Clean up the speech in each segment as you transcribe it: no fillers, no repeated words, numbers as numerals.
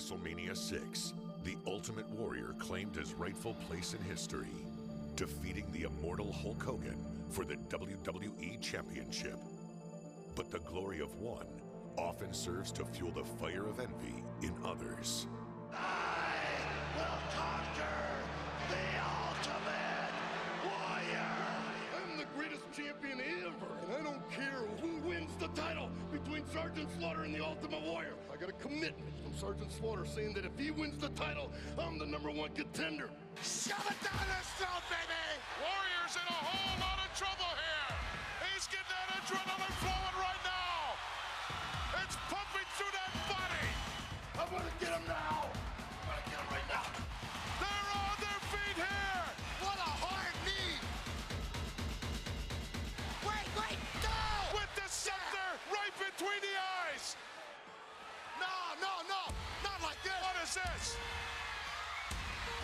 WrestleMania 6, the Ultimate Warrior claimed his rightful place in history, defeating the immortal Hulk Hogan for the WWE Championship. But the glory of one often serves to fuel the fire of envy in others. I will conquer the Ultimate Warrior! I'm the greatest champion ever, and I don't care who wins the title between Sergeant Slaughter and the Ultimate Warrior. I got a commitment from Sergeant Slaughter saying that if he wins the title, I'm the #1 contender. Shove it down his throat, baby! Warrior's in a whole lot of trouble here. He's getting that adrenaline flowing right now. It's pumping through that body. I'm gonna get him now! I'm gonna get him right now! They're on their feet here. What a hard knee! Wait, no! With the scepter right between the eyes. No, not like this! What is this?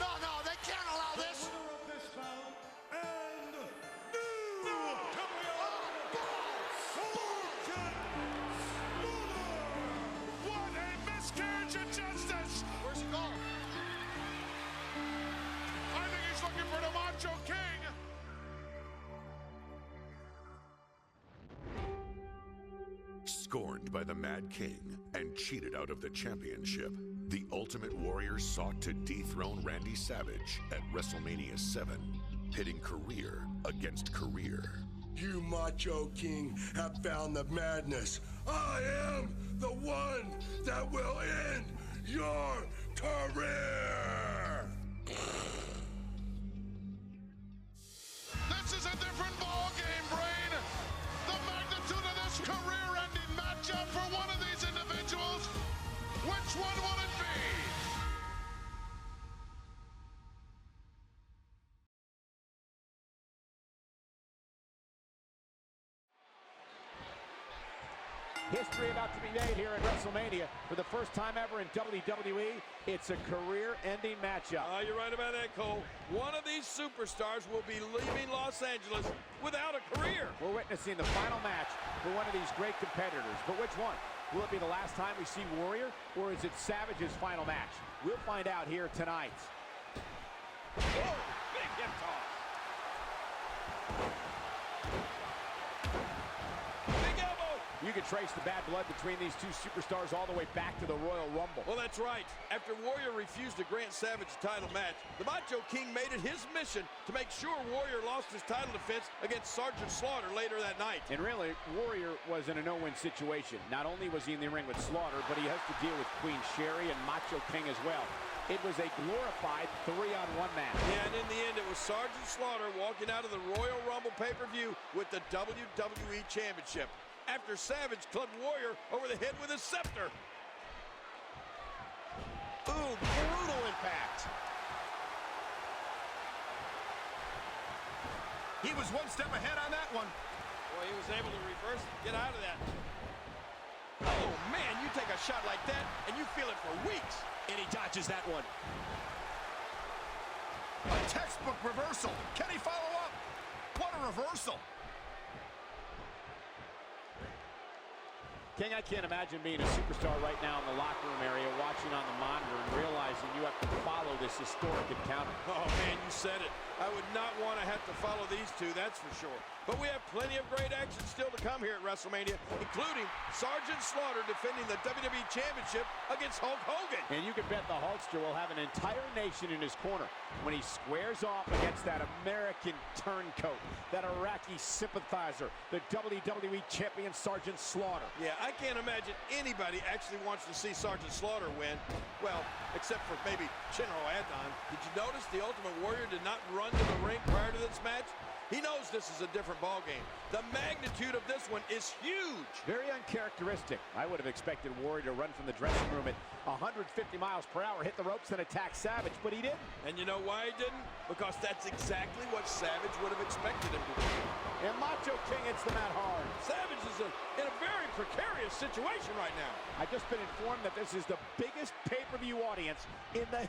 No, they can't allow this! Winner of this bout, and new What a miscarriage of justice. Where's he going? I think he's looking for the Macho King. Scorned by the Mad King and cheated out of the championship, the Ultimate Warrior sought to dethrone Randy Savage at WrestleMania 7, pitting career against career. You Macho King have found the madness. I am the one that will end your career! This is a different ball game, Brain. The magnitude of this career-ending matchup for one of these individuals. Which one will it be? History about to be made here at WrestleMania. For the first time ever in WWE, it's a career-ending matchup. You're right about that, Cole. One of these superstars will be leaving Los Angeles without a career. We're witnessing the final match for one of these great competitors. But which one? Will it be the last time we see Warrior, or is it Savage's final match? We'll find out here tonight. Oh, big hip toss. Big elbow. You can trace the bad blood between these two superstars all the way back to the Royal Rumble. Well, that's right. After Warrior refused to grant Savage a title match, the Macho King made it his mission to make sure Warrior lost his title defense against Sergeant Slaughter later that night. And really, Warrior was in a no-win situation. Not only was he in the ring with Slaughter, but he has to deal with Queen Sherry and Macho King as well. It was a glorified 3-on-1 match. Yeah, and in the end, it was Sergeant Slaughter walking out of the Royal Rumble pay-per-view with the WWE Championship, after Savage clubbed Warrior over the head with his scepter. Ooh, brutal impact. He was one step ahead on that one. Boy, he was able to reverse and get out of that. Oh, man, you take a shot like that, and you feel it for weeks. And he dodges that one. A textbook reversal. Can he follow up? What a reversal. King, I can't imagine being a superstar right now in the locker room area, watching on the monitor and realizing you have to follow this historic encounter. Oh, man, you said it. I would not want to have to follow these two, that's for sure. But we have plenty of great action still to come here at WrestleMania, including Sergeant Slaughter defending the WWE Championship against Hulk Hogan. And you can bet the Hulkster will have an entire nation in his corner when he squares off against that American turncoat, that Iraqi sympathizer, the WWE Champion Sergeant Slaughter. Yeah, I can't imagine anybody actually wants to see Sergeant Slaughter win. Well, except for maybe General Adnan. Did you notice the Ultimate Warrior did not run to the ring prior to this match? He knows this is a different ballgame. The magnitude of this one is huge. Very uncharacteristic. I would have expected Warrior to run from the dressing room at 150 miles per hour, hit the ropes, and attack Savage, but he didn't. And you know why he didn't? Because that's exactly what Savage would have expected him to do. And Macho King hits the mat hard. Savage is in a very precarious situation right now. I've just been informed that this is the biggest pay-per-view audience in the...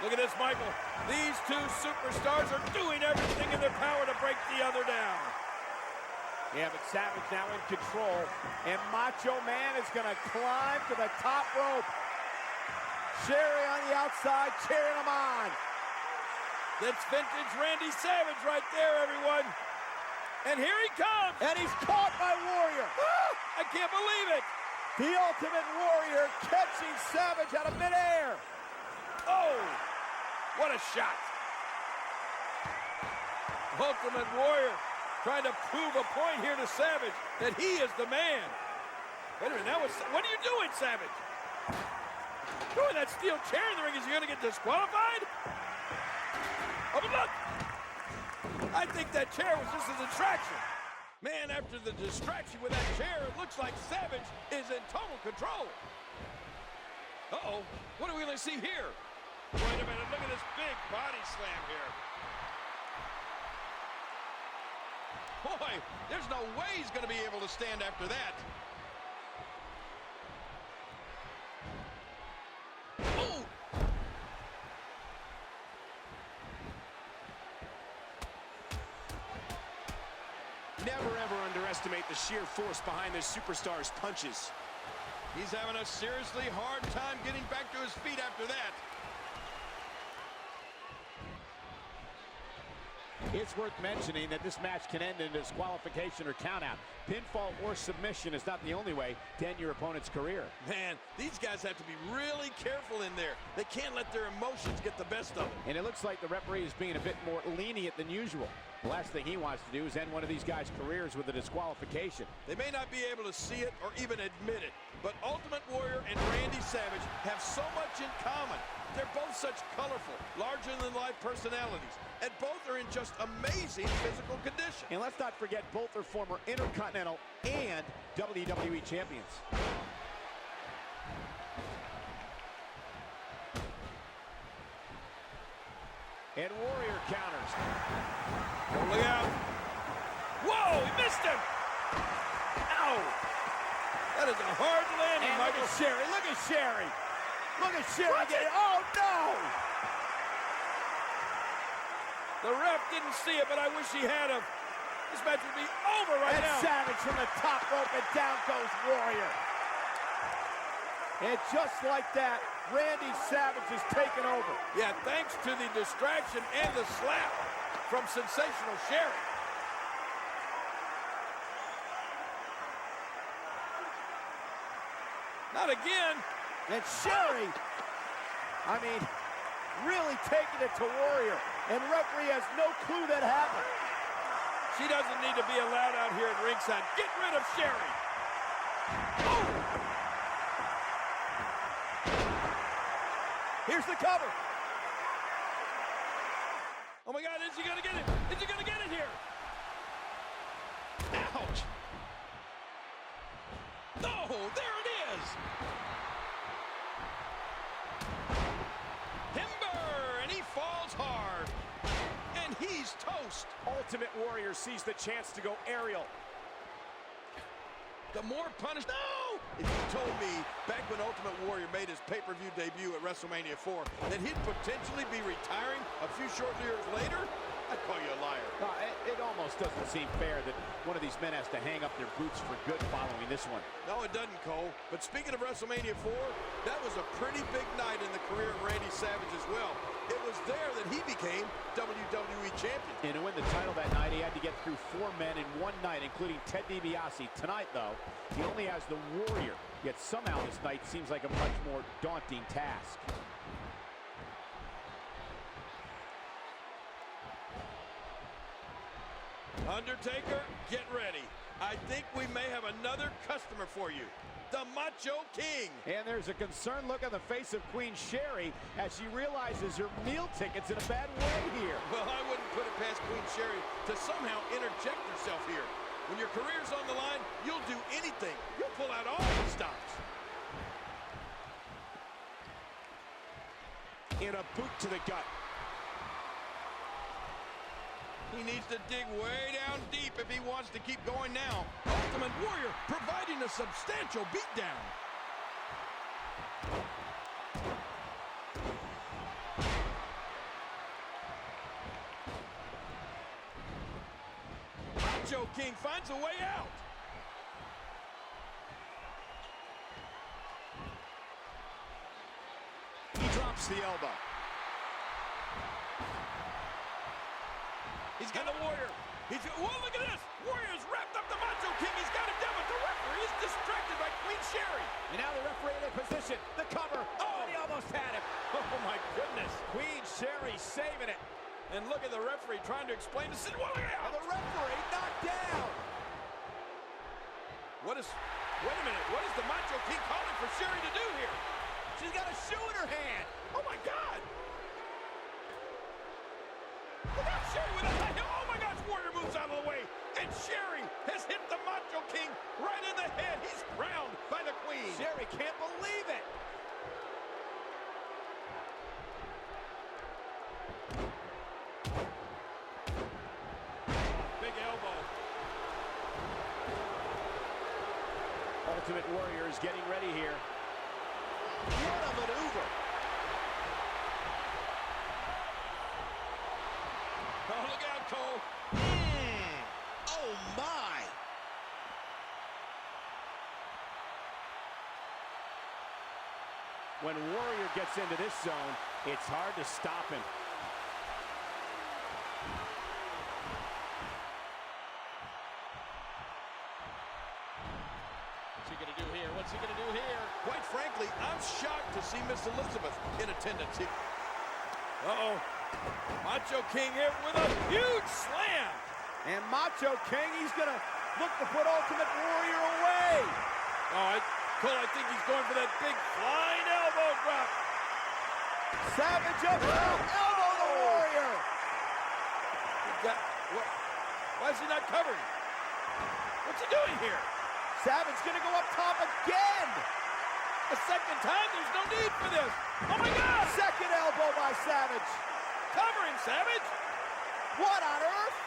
Look at this, Michael. These two superstars are doing everything in their power to break the other down. Yeah, but Savage now in control, and Macho Man is going to climb to the top rope. Sherry on the outside, cheering him on. That's vintage Randy Savage right there, everyone. And here he comes. And he's caught by Warrior. I can't believe it. The Ultimate Warrior catching Savage out of midair. Oh, what a shot. Ultimate Warrior trying to prove a point here to Savage that he is the man. Wait a minute, now what are you doing, Savage? Throwing that steel chair in the ring, is he going to get disqualified? Oh, but look! I think that chair was just a distraction. Man, after the distraction with that chair, it looks like Savage is in total control. Uh-oh, what are we going to see here? Wait a minute, look at this big body slam here. Boy, there's no way he's going to be able to stand after that. Oh! Never ever underestimate the sheer force behind this superstar's punches. He's having a seriously hard time getting back to his feet after that. It's worth mentioning that this match can end in disqualification or countout. Pinfall or submission is not the only way to end your opponent's career. Man, these guys have to be really careful in there. They can't let their emotions get the best of them. And it looks like the referee is being a bit more lenient than usual. The last thing he wants to do is end one of these guys' careers with a disqualification. They may not be able to see it or even admit it, but Ultimate Warrior and Randy Savage have so much in common. They're both such colorful, larger-than-life personalities, and both are in just amazing physical condition. And let's not forget, both are former Intercontinental and WWE champions. And Warrior counters. Oh, look out. Whoa, he missed him. Ow. That is a hard landing, And Michael. look at Sherry, look at Sherry. Look at Sherry getting, oh no! The ref didn't see it, but I wish he had him. This match would be over right And now. Savage from the top rope, and down goes Warrior. And just like that, Randy Savage is taken over. Yeah, thanks to the distraction and the slap from Sensational Sherry. Not again. And Sherry, I mean, really taking it to Warrior. And referee has no clue that happened. She doesn't need to be allowed out here at ringside. Get rid of Sherry. Oh! Here's the cover. Oh my God, is he gonna get it? Is he gonna get it here? Ouch! No, there it is! Timber, and he falls hard. And he's toast. Ultimate Warrior sees the chance to go aerial. The more punished. No! If you told me back when Ultimate Warrior made his pay-per-view debut at WrestleMania 4 that he'd potentially be retiring a few short years later, I'd call you a liar. It almost doesn't seem fair that one of these men has to hang up their boots for good following this one. No, it doesn't, Cole. But speaking of WrestleMania 4, that was a pretty big night in the career of Randy Savage as well. It was there that he became WWE champion. And to win the title that night, he had to get through 4 men in one night, including Ted DiBiase. Tonight, though, he only has the Warrior. Yet somehow this night seems like a much more daunting task. Undertaker, get ready. I think we may have another customer for you. The Macho King. And there's a concerned look on the face of Queen Sherry as she realizes her meal ticket's in a bad way here. Well, I wouldn't put it past Queen Sherry to somehow interject herself here. When your career's on the line, you'll do anything. You'll pull out all the stops. In a boot to the gut. He needs to dig way down deep if he wants to keep going now. Ultimate Warrior providing a substantial beatdown. Macho King finds a way out. Drops the elbow. He's got the Warrior. Whoa, look at this. Warrior's wrapped up the Macho King. He's got him down, but the referee is distracted by Queen Sherry. And now the referee in position. The cover. Oh, and he almost had him. Oh, my goodness. Queen Sherry saving it. And look at the referee trying to explain the situation. Well, look And out. the referee knocked down. Wait a minute. What is the Macho King calling for Sherry to do here? She's got a shoe in her hand. Oh, my God. Look out, Sherry with a high heel. Oh, my gosh. Warrior moves out of the way. And Sherry has hit the Macho King right in the head. He's drowned by the Queen. Sherry can't believe it. Big elbow. Ultimate Warrior is getting ready here. What a maneuver. Oh, look out, Cole. Oh, my. When Warrior gets into this zone, it's hard to stop him. What's he gonna do here? What's he gonna do here? Quite frankly, I'm shocked to see Miss Elizabeth in attendance here. Uh-oh. Macho King here with a huge slam. And Macho King, he's gonna look to put Ultimate Warrior away. Oh, Cole, I think he's going for that big flying elbow drop. Savage up top, elbow the Warrior. What? Why is he not covering? What's he doing here? Savage gonna go up top again. A second time? There's no need for this. Oh, my God. Second elbow by Savage. Cover him, Savage. What on earth?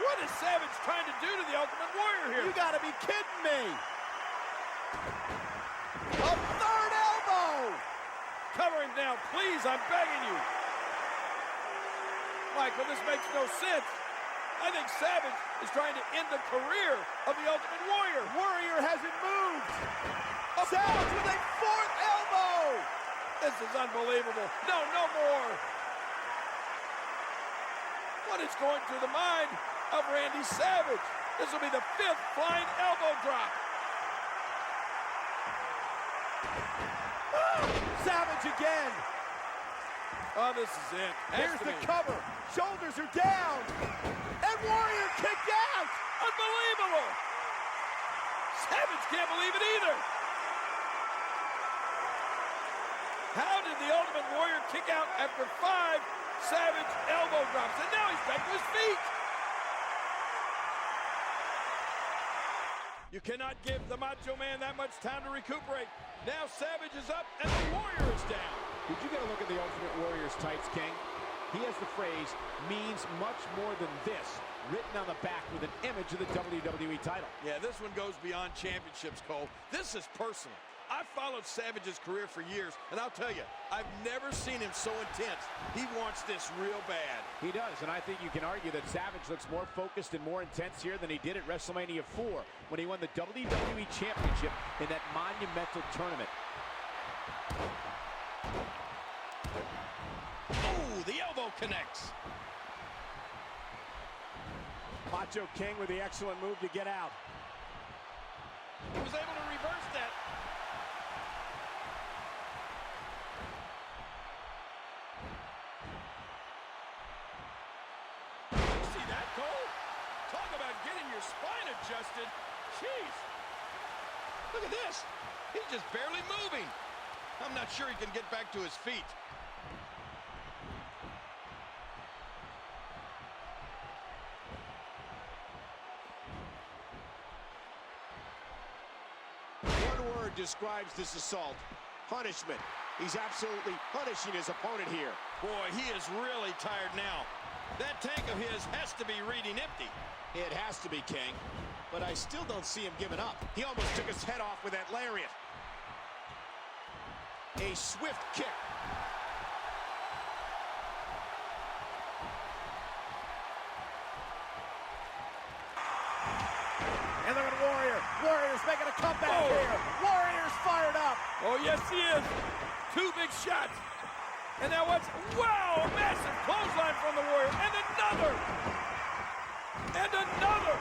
What is Savage trying to do to the Ultimate Warrior here? You gotta be kidding me. A third elbow. Cover him now, please. I'm begging you. Michael, this makes no sense. I think Savage is trying to end the career of the Ultimate Warrior. Warrior hasn't moved. Savage with a fourth elbow. This is unbelievable. No, no more. What is going through the mind of Randy Savage? This will be the fifth flying elbow drop. Savage again. Oh, this is it. Here's the cover. Shoulders are down. And Warrior kicked out. Unbelievable. Savage can't believe it either. How did the Ultimate Warrior kick out after 5 Savage elbow drops? And now he's back to his feet. You cannot give the Macho Man that much time to recuperate. Now Savage is up and the Warrior is down. Did you get a look at the Ultimate Warrior's tights, King? He has the phrase, means much more than this, written on the back with an image of the WWE title. Yeah, this one goes beyond championships, Cole. This is personal. I've followed Savage's career for years, and I'll tell you, I've never seen him so intense. He wants this real bad. He does, and I think you can argue that Savage looks more focused and more intense here than he did at WrestleMania 4 when he won the WWE Championship in that monumental tournament. Oh, the elbow connects. Macho King with the excellent move to get out. He was able to reverse that. See that, Cole? Talk about getting your spine adjusted. Jeez. Look at this. He's just barely moving. I'm not sure he can get back to his feet. One word describes this assault. Punishment. He's absolutely punishing his opponent here. Boy, he is really tired now. That tank of his has to be reading empty. It has to be, King. But I still don't see him giving up. He almost took his head off with that lariat. A swift kick. And And look at Warrior. Warrior's making a comeback here. Warrior's fired up. Oh, yes, he is. 2 big shots. And now what's... Wow, massive clothesline from the Warrior. And another. And another.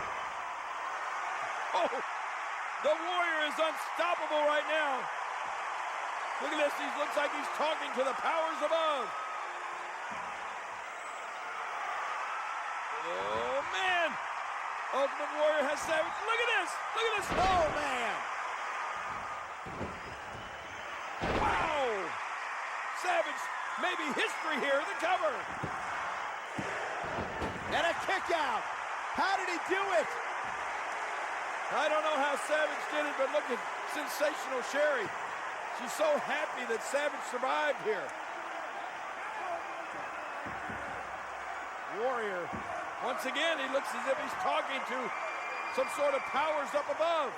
Oh, the Warrior is unstoppable right now. Look at this. He looks like he's talking to the powers above. Oh, man. Ultimate Warrior has Savage. Look at this. Look at this. Oh, man. Wow. Savage, maybe history here. The cover. And a kick out. How did he do it? I don't know how Savage did it, but look at Sensational Sherry. She's so happy that Savage survived here. Warrior, once again, he looks as if he's talking to some sort of powers up above.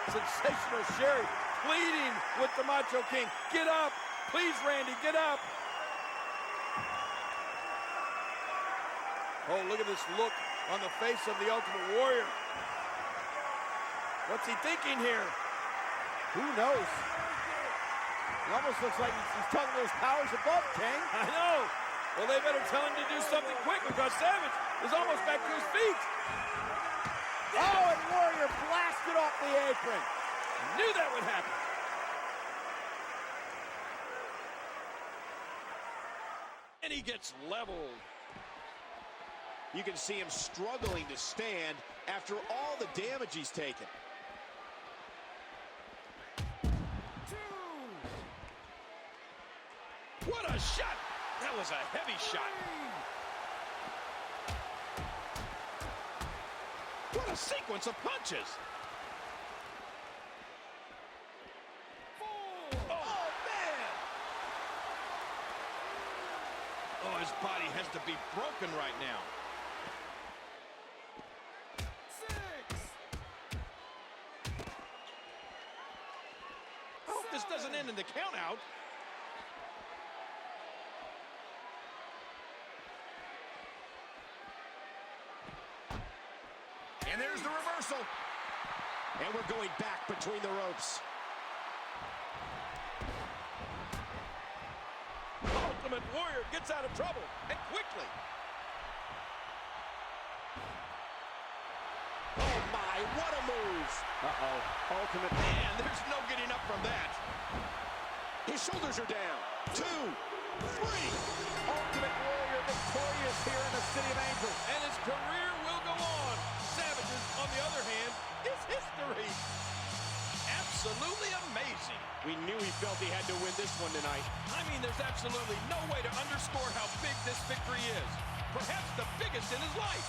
Sensational Sherry pleading with the Macho King. Get up. Please, Randy, get up. Oh, look at this look on the face of the Ultimate Warrior. What's he thinking here? Who knows? It almost looks like he's talking to his powers above, King. I know. Well, they better tell him to do something quick because Savage is almost back to his feet. Oh, and Warrior blasted off the apron. I knew that would happen. And he gets leveled. You can see him struggling to stand after all the damage he's taken. What a shot! That was a heavy shot. What a sequence of punches. Oh, man! Oh, his body has to be broken right now. 6. I hope this doesn't end in the count out. And there's the reversal. And we're going back between the ropes. Ultimate Warrior gets out of trouble, and quickly. Oh my, what a move. Uh-oh. Ultimate. Man, there's no getting up from that. His shoulders are down. 2, 3. Ultimate Warrior victorious here in the City of Angels. And his career will go on. Savage's, on the other hand, is history. Absolutely amazing. We knew he felt he had to win this one tonight. I mean, there's absolutely no way to underscore how big this victory is. Perhaps the biggest in his life.